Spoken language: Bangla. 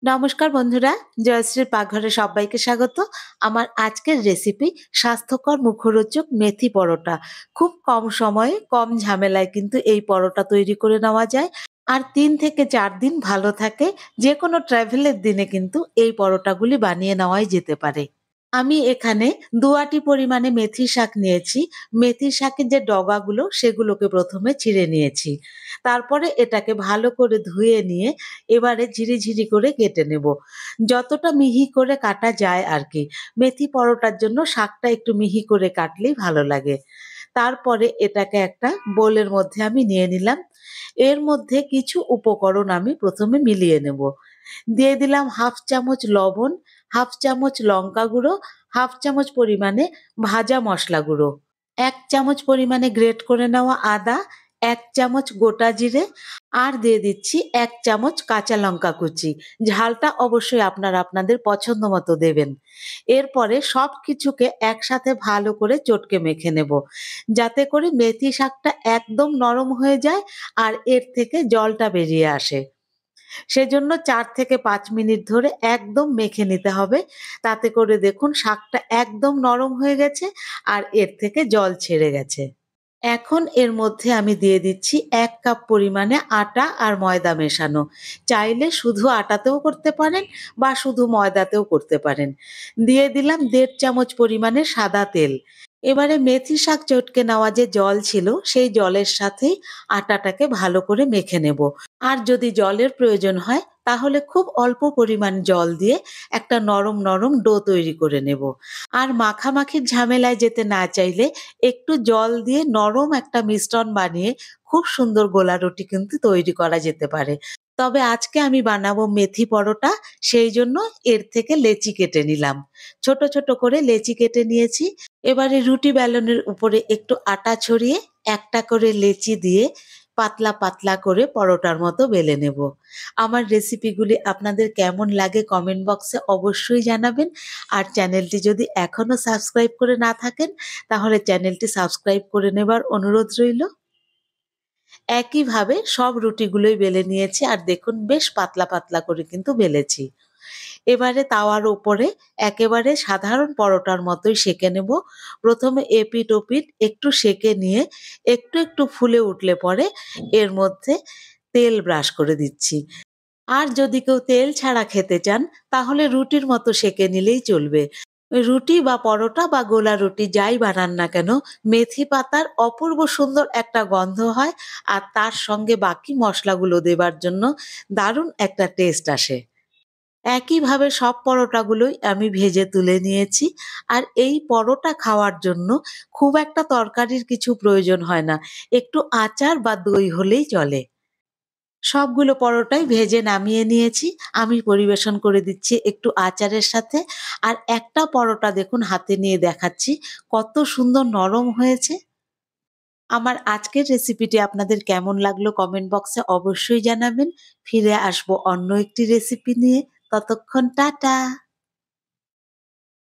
নমস্কার বন্ধুরা, জয়শ্রীর পাকঘরে সবাইকে স্বাগত। আমার আজকের রেসিপি স্বাস্থ্যকর মুখরোচক মেথি পরোটা। খুব কম সময়ে কম ঝামেলায় কিন্তু এই পরোটা তৈরি করে নেওয়া যায়। আর ৩ থেকে ৪ দিন ভালো থাকে। যেকোনো ট্রাভেলের দিনে কিন্তু এই পরোটাগুলি বানিয়ে নেওয়াই যেতে পারে। আমি এখানে ২ আটি পরিমাণে মেথি শাক নিয়েছি। মেথি শাকের যে ডগাগুলো সেগুলোকে প্রথমে ছিঁড়ে নিয়েছি। তারপরে এটাকে ভালো করে ধুয়ে নিয়ে এবারে ঝিরি করে কেটে নেব। যতটা মিহি করে কাটা যায় আরকি। মেথি পরোটার জন্য শাকটা একটু মিহি করে কাটলেই ভালো লাগে। তারপরে এটাকে একটা বোলের মধ্যে আমি নিয়ে নিলাম। এর মধ্যে কিছু উপকরণ আমি প্রথমে মিলিয়ে নেব। দিয়ে দিলাম ১/২ চামচ লবণ, ১/২ চামচ লঙ্কা গুঁড়ো, ১/২ চামচ পরিমাণে ভাজা মসলা গুঁড়ো, ১ চামচ পরিমাণে গ্রেট করে নেওয়া আদা, ১ চামচ গোটা জিরে আর দিয়ে দিচ্ছি ১ চামচ কাঁচা লঙ্কা কুচি। ঝালটা অবশ্যই আপনারা আপনাদের পছন্দ মতো দেবেন। এরপরে সবকিছুকে একসাথে ভালো করে চটকে মেখে নেব। যাতে করে মেথি শাকটা একদম নরম হয়ে যায় আর এর থেকে জলটা বেরিয়ে আসে। সেজন্য ৪ থেকে ৫ মিনিট ধরে একদম মেখে নিতে হবে। তাতে করে দেখুন শাকটা একদম নরম হয়ে গেছে আর এর থেকে জল ছেড়ে গেছে। এখন এর মধ্যে আমি দিয়ে দিচ্ছি ১ কাপ পরিমাণে আটা আর ময়দা মেশানো। চাইলে শুধু আটাতেও করতে পারেন বা শুধু ময়দাতেও করতে পারেন। দিয়ে দিলাম ১.৫ চামচ পরিমাণে সাদা তেল। এবারে মেথি শাক চটকে নেওয়া যে জল ছিল সেই জলের সাথেই আটাটাকে ভালো করে মেখে নেব। আর যদি জলের প্রয়োজন হয় তাহলে খুব অল্প পরিমাণ জল দিয়ে একটা নরম ডো তৈরি করে নেব। আর মাখামাখির ঝামেলায় যেতে না চাইলে একটু জল দিয়ে নরম একটা মিশ্রণ বানিয়ে খুব সুন্দর গোলা রুটি কিন্তু তৈরি করা যেতে পারে। তবে আজকে আমি বানাবো মেথি পরোটা, সেই জন্য এর থেকে লেচি কেটে নিলাম। ছোট করে লেচি কেটে নিয়েছি। এবারে রুটি বেলনের উপরে একটু আটা ছড়িয়ে একটা করে লেচি দিয়ে পাতলা করে পরোটার মতো বেলে নেব। আমার রেসিপিগুলি আপনাদের কেমন লাগে কমেন্ট বক্সে অবশ্যই জানাবেন। আর চ্যানেলটি যদি এখনো সাবস্ক্রাইব করে না থাকেন তাহলে চ্যানেলটি সাবস্ক্রাইব করে নেবার অনুরোধ রইল। একইভাবে সব রুটিগুলোই বেলে নিয়েছি আর দেখুন বেশ পাতলা করে কিন্তু বেলেছি। এবারে তাওয়ার উপরে একেবারে সাধারণ পরোটার মতোই সেঁকে নেব। প্রথমে এপিঠ ওপিঠ একটু সেঁকে নিয়ে একটু ফুলে উঠলে পরে এর মধ্যে তেল ব্রাশ করে দিচ্ছি। আর যদি কেউ তেল ছাড়া খেতে চান তাহলে রুটির মতো সেঁকে নিলেই চলবে। রুটি বা পরোটা বা গোলা রুটি যাই বানান না কেন মেথি পাতার অপূর্ব সুন্দর একটা গন্ধ হয় আর তার সঙ্গে বাকি মসলাগুলো দেবার জন্য দারুণ একটা টেস্ট আসে। একইভাবে সব পরোটাগুলোই আমি ভেজে তুলে নিয়েছি। আর এই পরোটা খাওয়ার জন্য খুব একটা তরকারির কিছু প্রয়োজন হয় না। একটু আচার বা দই হলেই চলে। সবগুলো পরোটাই ভেজে নামিয়ে নিয়েছি। আমি পরিবেশন করে দিচ্ছি একটু আচারের সাথে। আর একটা পরোটা দেখুন হাতে নিয়ে দেখাচ্ছি কত সুন্দর নরম হয়েছে। আমার আজকের রেসিপিটি আপনাদের কেমন লাগলো কমেন্ট বক্সে অবশ্যই জানাবেন। ফিরে আসবো অন্য একটি রেসিপি নিয়ে। ততক্ষণ টাটা।